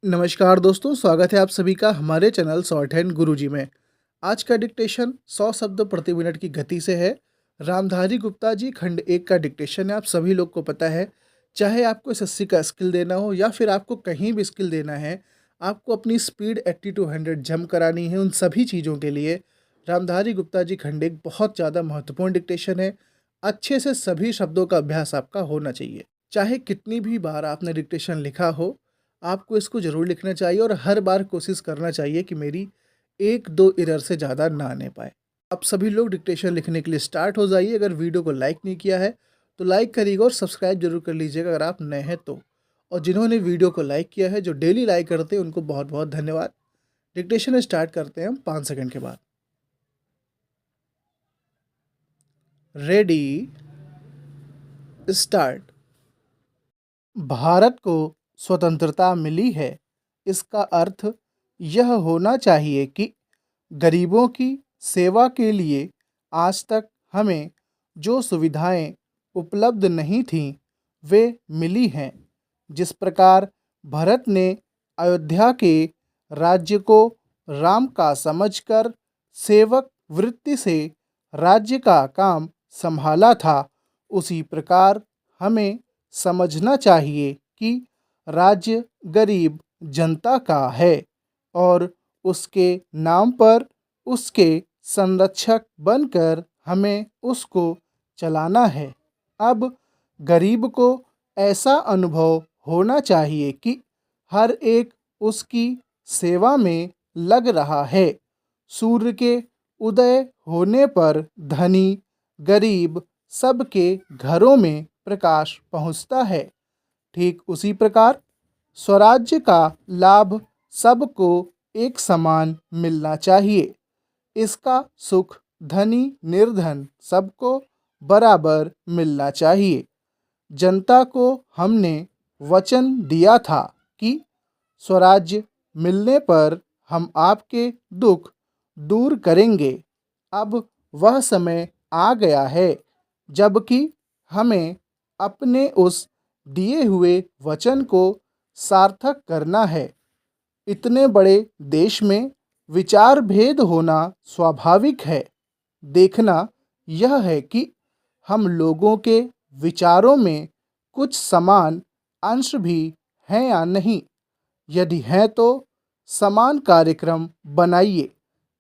नमस्कार दोस्तों, स्वागत है आप सभी का हमारे चैनल शॉर्ट हैंड गुरुजी में। आज का डिक्टेशन 100 शब्द प्रति मिनट की गति से है। रामधारी गुप्ता जी खंड 1 का डिक्टेशन है। आप सभी लोग को पता है, चाहे आपको एसएससी का स्किल देना हो या फिर आपको कहीं भी स्किल देना है, आपको अपनी स्पीड 80 टू 100 जंप करानी है, उन सभी चीज़ों के लिए रामधारी गुप्ता जी खंड 1 बहुत ज़्यादा महत्वपूर्ण डिक्टेशन है। अच्छे से सभी शब्दों का अभ्यास आपका होना चाहिए। चाहे कितनी भी बार आपने डिक्टेशन लिखा हो, आपको इसको ज़रूर लिखना चाहिए और हर बार कोशिश करना चाहिए कि मेरी 1-2 एरर से ज़्यादा ना आने पाए। अब सभी लोग डिक्टेशन लिखने के लिए स्टार्ट हो जाइए। अगर वीडियो को लाइक नहीं किया है, तो लाइक करिएगा और सब्सक्राइब ज़रूर कर लीजिएगा अगर आप नए हैं तो। और जिन्होंने वीडियो को लाइक किया है, जो डेली लाइक करते हैं, उनको बहुत-बहुत धन्यवाद। डिक्टेशन स्टार्ट करते हैं हम 5 सेकंड के बाद। Ready, start. भारत को स्वतंत्रता मिली है, इसका अर्थ यह होना चाहिए कि गरीबों की सेवा के लिए आज तक हमें जो सुविधाएं उपलब्ध नहीं थीं, वे मिली हैं। जिस प्रकार भरत ने अयोध्या के राज्य को राम का समझकर सेवक वृत्ति से राज्य का काम संभाला था, उसी प्रकार हमें समझना चाहिए कि राज्य गरीब जनता का है और उसके नाम पर उसके संरक्षक बनकर हमें उसको चलाना है। अब गरीब को ऐसा अनुभव होना चाहिए कि हर एक उसकी सेवा में लग रहा है। सूर्य के उदय होने पर धनी गरीब सबके घरों में प्रकाश पहुंचता है। ठीक उसी प्रकार स्वराज्य का लाभ सबको एक समान मिलना चाहिए। इसका सुख धनी निर्धन सबको बराबर मिलना चाहिए। जनता को हमने वचन दिया था कि स्वराज्य मिलने पर हम आपके दुख दूर करेंगे। अब वह समय आ गया है जबकि हमें अपने उस दिए हुए वचन को सार्थक करना है। इतने बड़े देश में विचार भेद होना स्वाभाविक है। देखना यह है कि हम लोगों के विचारों में कुछ समान अंश भी हैं या नहीं। यदि हैं तो समान कार्यक्रम बनाइए।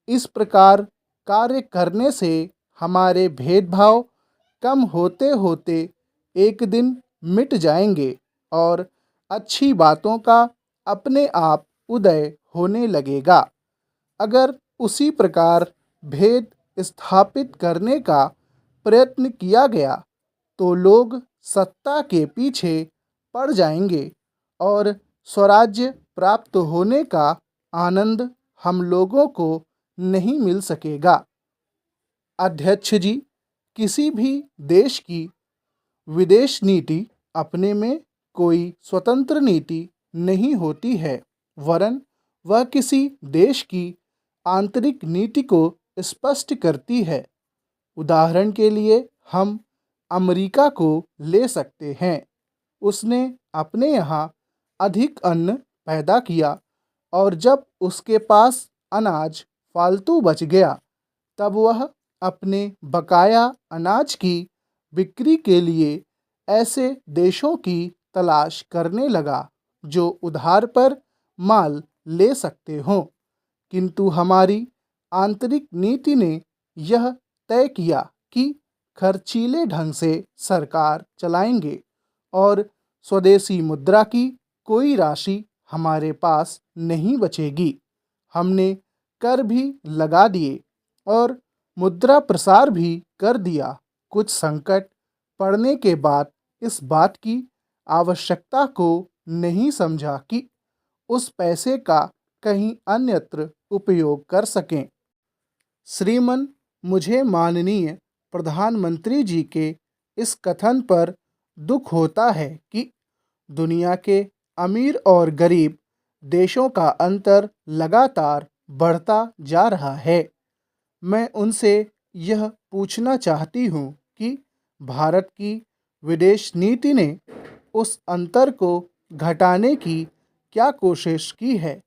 इस प्रकार कार्य करने से हमारे भेदभाव कम होते होते एक दिन मिट जाएंगे और अच्छी बातों का अपने आप उदय होने लगेगा। अगर उसी प्रकार भेद स्थापित करने का प्रयत्न किया गया तो लोग सत्ता के पीछे पड़ जाएंगे और स्वराज्य प्राप्त होने का आनंद हम लोगों को नहीं मिल सकेगा। अध्यक्ष जी, किसी भी देश की विदेश नीति अपने में कोई स्वतंत्र नीति नहीं होती है, वरन वह किसी देश की आंतरिक नीति को स्पष्ट करती है। उदाहरण के लिए हम अमेरिका को ले सकते हैं। उसने अपने यहाँ अधिक अन्न पैदा किया और जब उसके पास अनाज फालतू बच गया, तब वह अपने बकाया अनाज की बिक्री के लिए ऐसे देशों की तलाश करने लगा जो उधार पर माल ले सकते हों। किंतु हमारी आंतरिक नीति ने यह तय किया कि खर्चीले ढंग से सरकार चलाएंगे और स्वदेशी मुद्रा की कोई राशि हमारे पास नहीं बचेगी। हमने कर भी लगा दिए और मुद्रा प्रसार भी कर दिया। कुछ संकट पड़ने के बाद इस बात की आवश्यकता को नहीं समझा कि उस पैसे का कहीं अन्यत्र उपयोग कर सकें। श्रीमान, मुझे माननीय प्रधानमंत्री जी के इस कथन पर दुख होता है कि दुनिया के अमीर और गरीब देशों का अंतर लगातार बढ़ता जा रहा है। मैं उनसे यह पूछना चाहती हूँ कि भारत की विदेश नीति ने उस अंतर को घटाने की क्या कोशिश की है?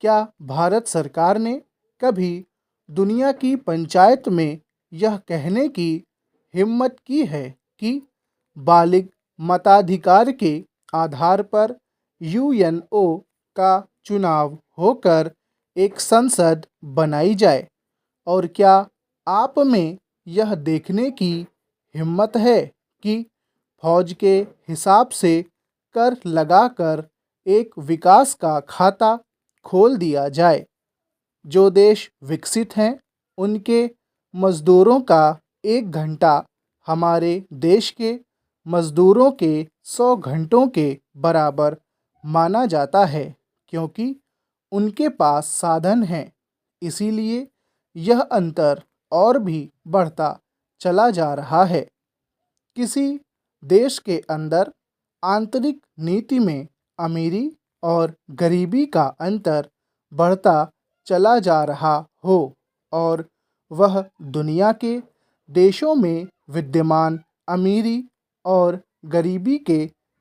क्या भारत सरकार ने कभी दुनिया की पंचायत में यह कहने की हिम्मत की है कि बालिग मताधिकार के आधार पर यूएनओ का चुनाव होकर एक संसद बनाई जाए? और क्या आप में यह देखने की हिम्मत है कि फौज के हिसाब से कर लगाकर एक विकास का खाता खोल दिया जाए? जो देश विकसित हैं उनके मज़दूरों का 1 घंटा हमारे देश के मज़दूरों के 100 घंटों के बराबर माना जाता है, क्योंकि उनके पास साधन हैं। इसीलिए यह अंतर और भी बढ़ता चला जा रहा है। किसी देश के अंदर आंतरिक नीति में अमीरी और गरीबी का अंतर बढ़ता चला जा रहा हो और वह दुनिया के देशों में विद्यमान अमीरी और गरीबी के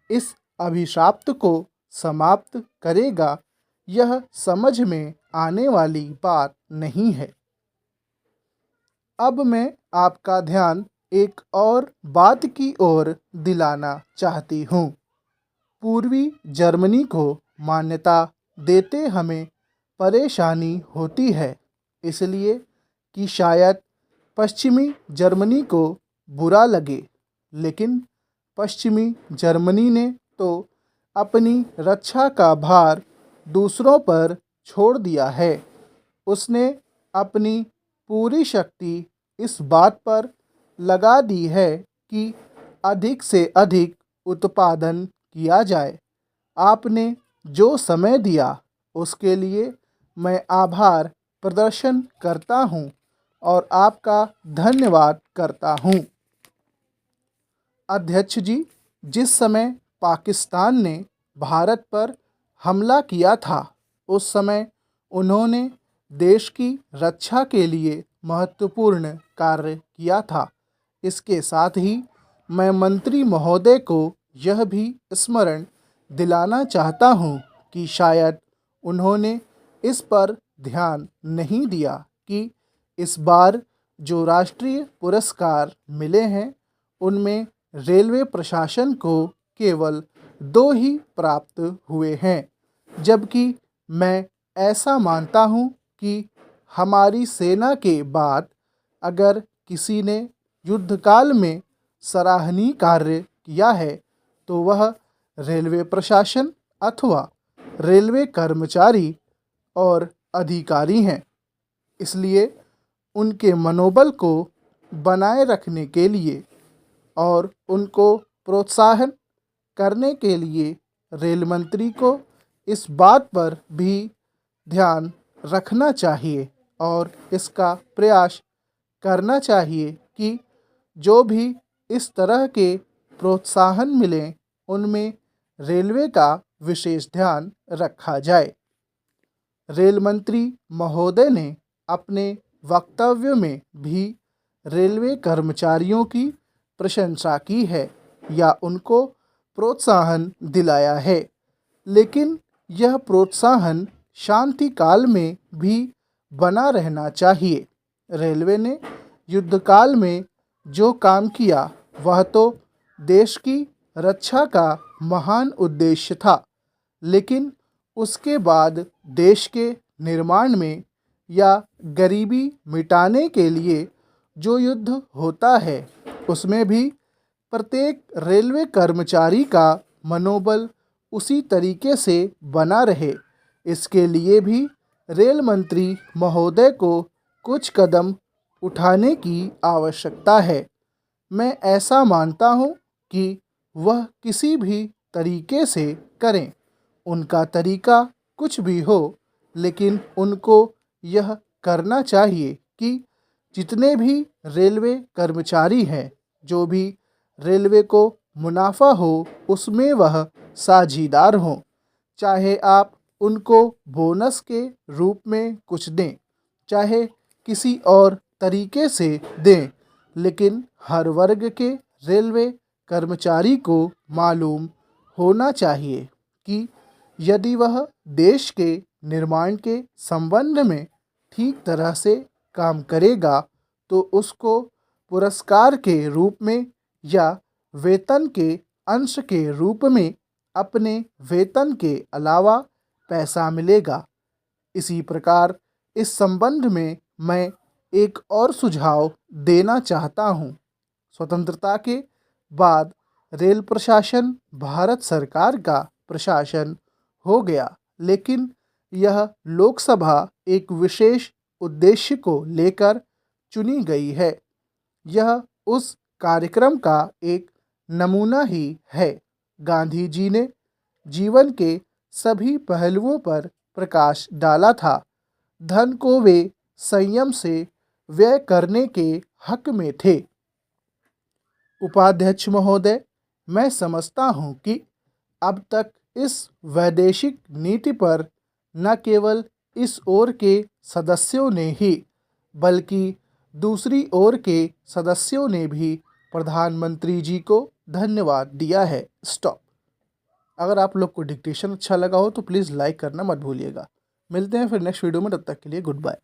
इस अभिशाप को समाप्त करेगा, यह समझ में आने वाली बात नहीं है। अब मैं आपका ध्यान एक और बात की ओर दिलाना चाहती हूँ। पूर्वी जर्मनी को मान्यता देते हमें परेशानी होती है, इसलिए कि शायद पश्चिमी जर्मनी को बुरा लगे, लेकिन पश्चिमी जर्मनी ने तो अपनी रक्षा का भार दूसरों पर छोड़ दिया है। उसने अपनी पूरी शक्ति इस बात पर लगा दी है कि अधिक से अधिक उत्पादन किया जाए। आपने जो समय दिया उसके लिए मैं आभार प्रदर्शन करता हूँ और आपका धन्यवाद करता हूँ। अध्यक्ष जी, जिस समय पाकिस्तान ने भारत पर हमला किया था, उस समय उन्होंने देश की रक्षा के लिए महत्वपूर्ण कार्य किया था। इसके साथ ही मैं मंत्री महोदय को यह भी स्मरण दिलाना चाहता हूँ कि शायद उन्होंने इस पर ध्यान नहीं दिया कि इस बार जो राष्ट्रीय पुरस्कार मिले हैं उनमें रेलवे प्रशासन को केवल 2 ही प्राप्त हुए हैं, जबकि मैं ऐसा मानता हूँ कि हमारी सेना के बाद अगर किसी ने युद्धकाल में सराहनीय कार्य किया है तो वह रेलवे प्रशासन अथवा रेलवे कर्मचारी और अधिकारी हैं। इसलिए उनके मनोबल को बनाए रखने के लिए और उनको प्रोत्साहन करने के लिए रेल मंत्री को इस बात पर भी ध्यान रखना चाहिए और इसका प्रयास करना चाहिए कि जो भी इस तरह के प्रोत्साहन मिलें उनमें रेलवे का विशेष ध्यान रखा जाए। रेल मंत्री महोदय ने अपने वक्तव्य में भी रेलवे कर्मचारियों की प्रशंसा की है या उनको प्रोत्साहन दिलाया है, लेकिन यह प्रोत्साहन शांति काल में भी बना रहना चाहिए। रेलवे ने युद्धकाल में जो काम किया वह तो देश की रक्षा का महान उद्देश्य था, लेकिन उसके बाद देश के निर्माण में या गरीबी मिटाने के लिए जो युद्ध होता है उसमें भी प्रत्येक रेलवे कर्मचारी का मनोबल उसी तरीके से बना रहे, इसके लिए भी रेल मंत्री महोदय को कुछ कदम उठाने की आवश्यकता है। मैं ऐसा मानता हूँ कि वह किसी भी तरीके से करें, उनका तरीका कुछ भी हो, लेकिन उनको यह करना चाहिए कि जितने भी रेलवे कर्मचारी हैं, जो भी रेलवे को मुनाफा हो उसमें वह साझीदार हों। चाहे आप उनको बोनस के रूप में कुछ दें, चाहे किसी और तरीके से दें, लेकिन हर वर्ग के रेलवे कर्मचारी को मालूम होना चाहिए कि यदि वह देश के निर्माण के संबंध में ठीक तरह से काम करेगा तो उसको पुरस्कार के रूप में या वेतन के अंश के रूप में अपने वेतन के अलावा पैसा मिलेगा। इसी प्रकार इस संबंध में मैं एक और सुझाव देना चाहता हूँ। स्वतंत्रता के बाद रेल प्रशासन भारत सरकार का प्रशासन हो गया, लेकिन यह लोकसभा एक विशेष उद्देश्य को लेकर चुनी गई है। यह उस कार्यक्रम का एक नमूना ही है। गांधी जी ने जीवन के सभी पहलुओं पर प्रकाश डाला था। धन को वे संयम से व्यय करने के हक में थे। उपाध्यक्ष महोदय, मैं समझता हूँ कि अब तक इस वैदेशिक नीति पर न केवल इस ओर के सदस्यों ने ही बल्कि दूसरी ओर के सदस्यों ने भी प्रधानमंत्री जी को धन्यवाद दिया है। स्टॉप। अगर आप लोग को डिक्टेशन अच्छा लगा हो तो प्लीज़ लाइक करना मत भूलिएगा। मिलते हैं फिर नेक्स्ट वीडियो में, तब तक के लिए गुड बाय।